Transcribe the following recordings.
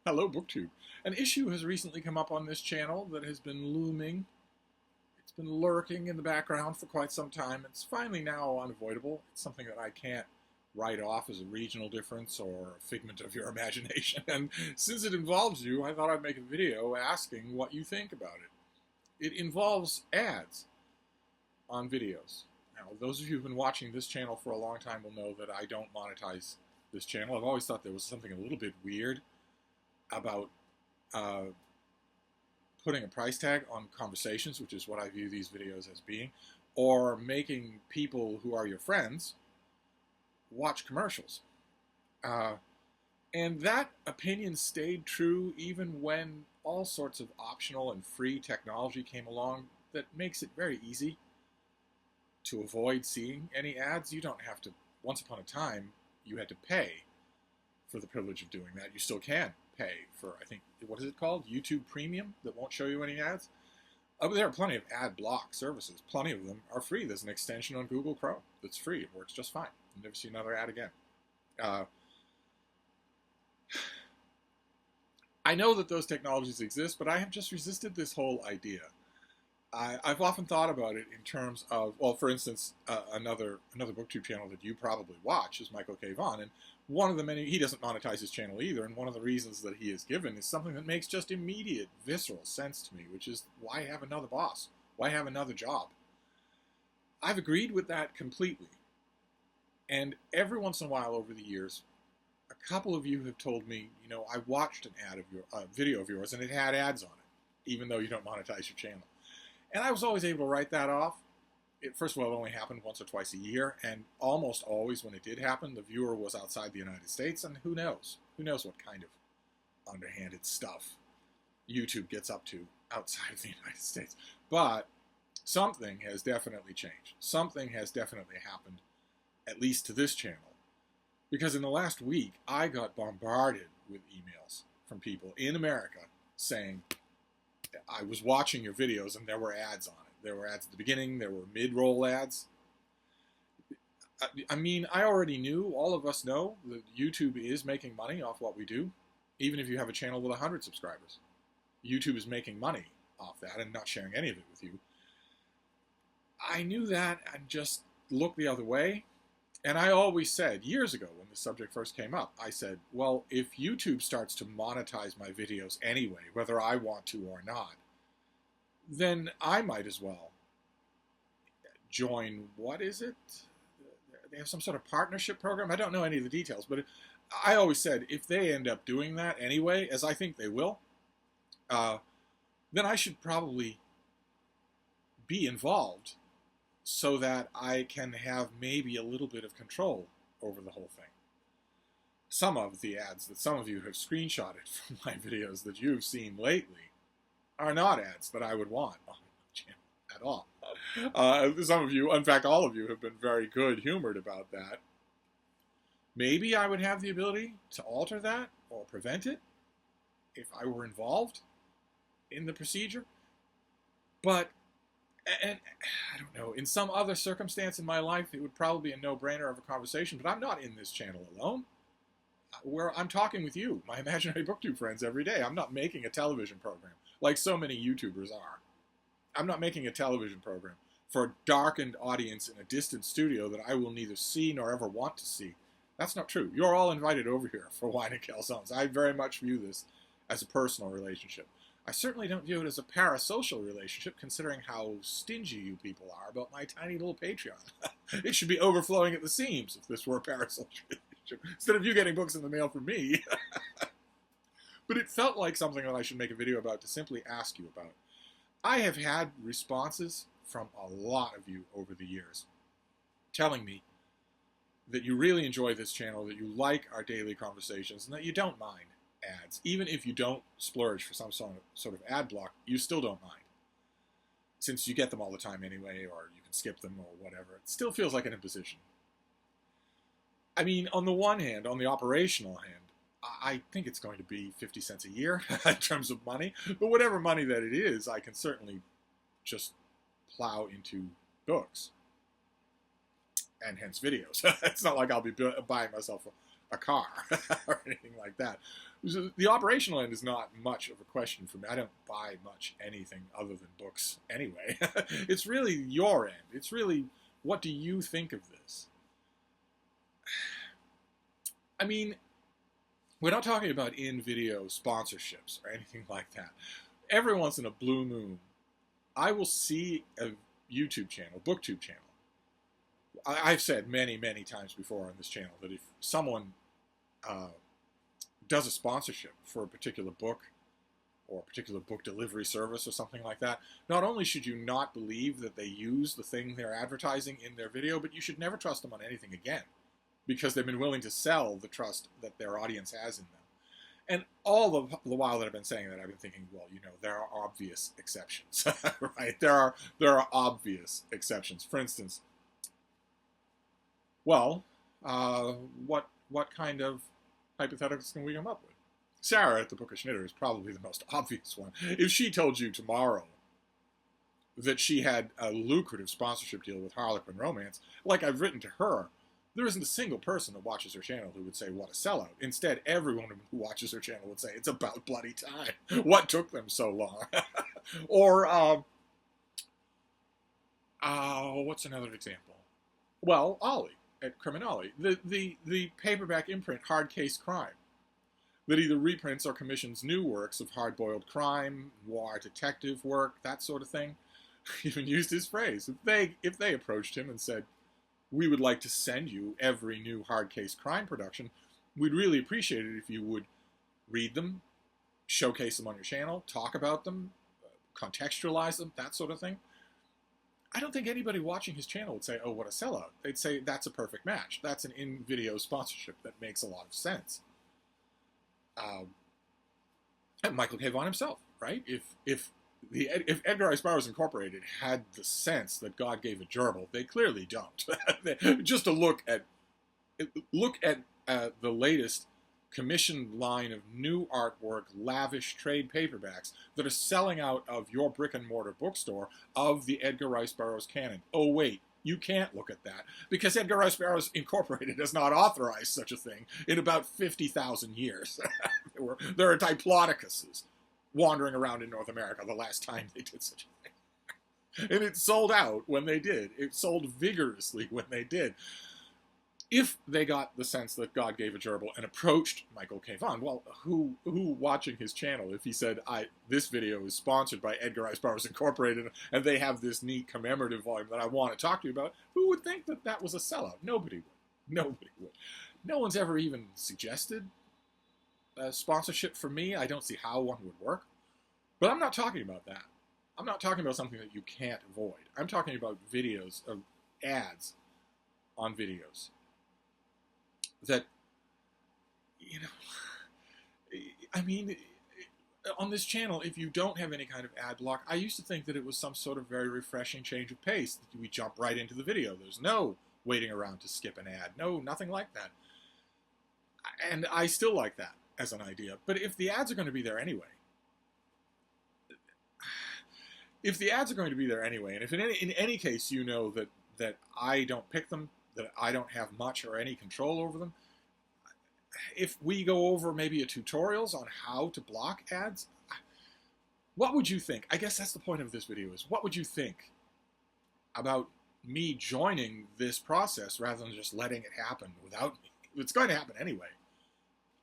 Hello, BookTube. An issue has recently come up on this channel that has been looming. It's been lurking in the background for quite some time. It's finally now unavoidable. It's something that I can't write off as a regional difference or a figment of your imagination. And since it involves you, I thought I'd make a video asking what you think about it. It involves ads on videos. Now, those of you who've been watching this channel for a long time will know that I don't monetize this channel. I've always thought there was something a little bit weird about putting a price tag on conversations, which is what I view these videos as being, or making people who are your friends watch commercials. And that opinion stayed true even when all sorts of optional and free technology came along that makes it very easy to avoid seeing any ads. You don't have to, once upon a time, you had to pay for the privilege of doing that. You still can pay for, I think, what is it called? YouTube Premium, that won't show you any ads. There are plenty of ad block services. Plenty of them are free. There's an extension on Google Chrome that's free. It works just fine. You'll never see another ad again. I know that those technologies exist, but I have just resisted this whole idea. I've often thought about it in terms of, well, for instance, another BookTube channel that you probably watch is Michael K. Vaughan, and one of the many, he doesn't monetize his channel either, and one of the reasons that he has given is something that makes just immediate, visceral sense to me, which is, why have another boss? Why have another job? I've agreed with that completely, and every once in a while over the years, a couple of you have told me, you know, I watched an ad of your video of yours, and it had ads on it, even though you don't monetize your channel. And I was always able to write that off. First of all, it only happened once or twice a year, and almost always when it did happen, the viewer was outside the United States, and who knows? Who knows what kind of underhanded stuff YouTube gets up to outside of the United States. But something has definitely changed. Something has definitely happened, at least to this channel. Because in the last week, I got bombarded with emails from people in America saying, I was watching your videos and there were ads on it. There were ads at the beginning, there were mid-roll ads. I mean, I already knew, all of us know, that YouTube is making money off what we do, even if you have a channel with 100 subscribers. YouTube is making money off that and not sharing any of it with you. I knew that and just looked the other way. And I always said, years ago when the subject first came up, I said, well, if YouTube starts to monetize my videos anyway, whether I want to or not, then I might as well join, what is it? They have some sort of partnership program. I don't know any of the details, but I always said, if they end up doing that anyway, as I think they will, then I should probably be involved so that I can have maybe a little bit of control over the whole thing. Some of the ads that some of you have screenshotted from my videos that you've seen lately are not ads that I would want on the channel at all. Some of you, in fact all of you, have been very good-humored about that. Maybe I would have the ability to alter that or prevent it if I were involved in the procedure. But, and I don't know, in some other circumstance in my life, it would probably be a no-brainer of a conversation, but I'm not in this channel alone. I'm talking with you, my imaginary BookTube friends, every day. I'm not making a television program like so many YouTubers are. I'm not making a television program for a darkened audience in a distant studio that I will neither see nor ever want to see. That's not true. You're all invited over here for Wine and Calzones. I very much view this as a personal relationship. I certainly don't view it as a parasocial relationship, considering how stingy you people are about my tiny little Patreon. It should be overflowing at the seams if this were a parasocial relationship, instead of you getting books in the mail from me. But it felt like something that I should make a video about, to simply ask you about. I have had responses from a lot of you over the years telling me that you really enjoy this channel, that you like our daily conversations, and that you don't mind ads. Even if you don't splurge for some sort of ad block, you still don't mind. Since you get them all the time anyway, or you can skip them or whatever, it still feels like an imposition. I mean, on the one hand, on the operational hand, I think it's going to be 50 cents a year in terms of money, but whatever money that it is, I can certainly just plow into books, and hence videos. It's not like I'll be buying myself a car or anything like that. The operational end is not much of a question for me. I don't buy much anything other than books anyway. It's really your end. It's really, what do you think of this? I mean, we're not talking about in-video sponsorships or anything like that. Every once in a blue moon, I will see a YouTube channel, BookTube channel. I've said many, many times before on this channel that if someone does a sponsorship for a particular book or a particular book delivery service or something like that, not only should you not believe that they use the thing they're advertising in their video, but you should never trust them on anything again, because they've been willing to sell the trust that their audience has in them. And all the while that I've been saying that, I've been thinking, well, you know, there are obvious exceptions, right? There are obvious exceptions. For instance, well, what kind of hypotheticals can we come up with? Sarah at the Bookish Knitter is probably the most obvious one. If she told you tomorrow that she had a lucrative sponsorship deal with Harlequin Romance, like I've written to her, there isn't a single person that watches her channel who would say, what a sellout. Instead, everyone who watches her channel would say, it's about bloody time. What took them so long? Or, what's another example? Well, Ollie at Criminale, the paperback imprint Hard Case Crime, that either reprints or commissions new works of hard-boiled crime, noir detective work, that sort of thing. He even used his phrase. If they approached him and said, we would like to send you every new hard case crime production, we'd really appreciate it if you would read them, showcase them on your channel, talk about them, contextualize them, that sort of thing. I don't think anybody watching his channel would say, oh, what a sellout. They'd say, that's a perfect match. That's an in-video sponsorship that makes a lot of sense. And Michael K. Vaughan himself, right? If Edgar Rice Burroughs Incorporated had the sense that God gave a gerbil, they clearly don't. Just to look at the latest commissioned line of new artwork, lavish trade paperbacks that are selling out of your brick-and-mortar bookstore of the Edgar Rice Burroughs canon. Oh, wait, you can't look at that, because Edgar Rice Burroughs Incorporated has not authorized such a thing in about 50,000 years. There are Diplodocuses wandering around in North America the last time they did such a thing. And it sold out when they did. It sold vigorously when they did. If they got the sense that God gave a gerbil and approached Michael K. Vaughan, well, who watching his channel, if he said, this video is sponsored by Edgar Rice Burroughs Incorporated, and they have this neat commemorative volume that I want to talk to you about, who would think that that was a sellout? Nobody would. Nobody would. No one's ever even suggested sponsorship for me. I don't see how one would work. But I'm not talking about that. I'm not talking about something that you can't avoid. I'm talking about videos, ads on videos. That, you know, I mean, on this channel, if you don't have any kind of ad block, I used to think that it was some sort of very refreshing change of pace. That we jump right into the video. There's no waiting around to skip an ad. No, nothing like that. And I still like that as an idea. But if the ads are going to be there anyway, and if in any case you know that I don't pick them, that I don't have much or any control over them, if we go over maybe a tutorials on how to block ads, what would you think? I guess that's the point of this video, is what would you think about me joining this process rather than just letting it happen without me? It's going to happen anyway.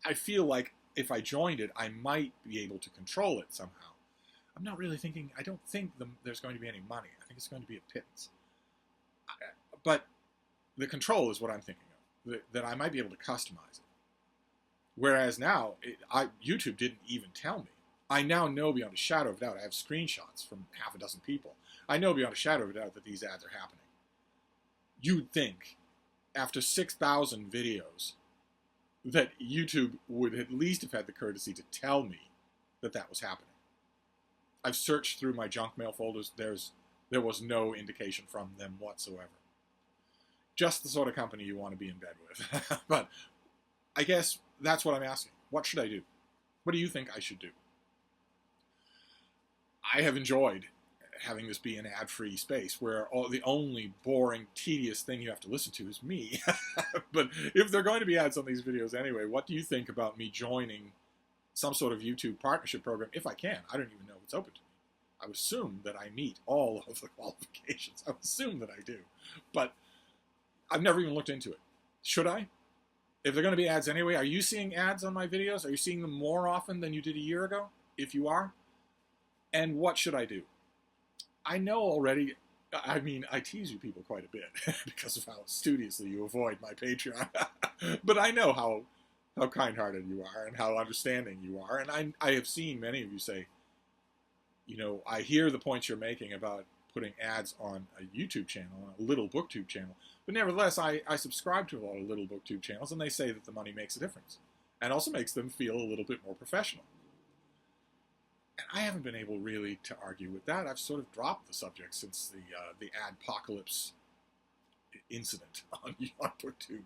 I feel like if I joined it, I might be able to control it somehow. I'm not really thinking, I don't think there's going to be any money. I think it's going to be a pittance. But the control is what I'm thinking of, that I might be able to customize it. Whereas now, YouTube didn't even tell me. I now know beyond a shadow of a doubt. I have screenshots from half a dozen people. I know beyond a shadow of a doubt that these ads are happening. You'd think, after 6,000 videos, that YouTube would at least have had the courtesy to tell me that that was happening. I've searched through my junk mail folders. There was no indication from them whatsoever. Just the sort of company you want to be in bed with. But I guess that's what I'm asking. What should I do? What do you think I should do? I have enjoyed having this be an ad-free space where the only boring, tedious thing you have to listen to is me. But if there are going to be ads on these videos anyway, what do you think about me joining some sort of YouTube partnership program if I can. I don't even know if it's open to me. I would assume that I meet all of the qualifications. I would assume that I do. But I've never even looked into it. Should I? If they're going to be ads anyway, are you seeing ads on my videos? Are you seeing them more often than you did a year ago? If you are, and what should I do? I know already, I mean, I tease you people quite a bit because of how studiously you avoid my Patreon. But I know how kind-hearted you are and how understanding you are. And I have seen many of you say, you know, I hear the points you're making about putting ads on a YouTube channel, a Little Booktube channel. But nevertheless, I subscribe to a lot of Little Booktube channels, and they say that the money makes a difference. And also makes them feel a little bit more professional. And I haven't been able really to argue with that. I've sort of dropped the subject since the adpocalypse incident on BooktTube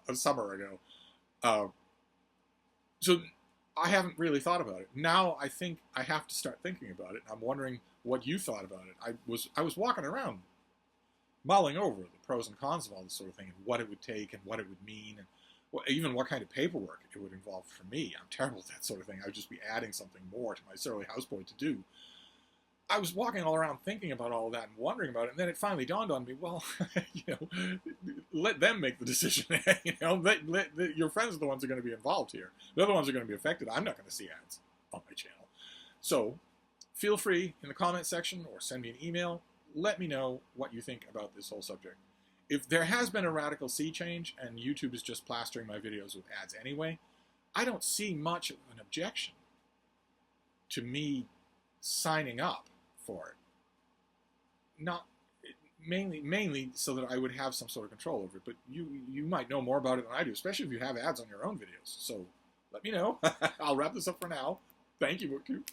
a summer ago. So I haven't really thought about it. Now I think I have to start thinking about it. I'm wondering what you thought about it. I was walking around mulling over the pros and cons of all this sort of thing and what it would take and what it would mean and even what kind of paperwork it would involve for me. I'm terrible at that sort of thing. I would just be adding something more to my surly houseboy to do. I was walking all around thinking about all of that and wondering about it, and then it finally dawned on me, well, you know, let them make the decision. You know, your friends are the ones who are going to be involved here. They're the ones who are going to be affected. I'm not going to see ads on my channel. So feel free in the comment section or send me an email. Let me know what you think about this whole subject. If there has been a radical sea change and YouTube is just plastering my videos with ads anyway, I don't see much of an objection to me signing up for it. Not mainly so that I would have some sort of control over it, but you might know more about it than I do, especially if you have ads on your own videos. So let me know. I'll wrap this up for now. Thank you, BookTube.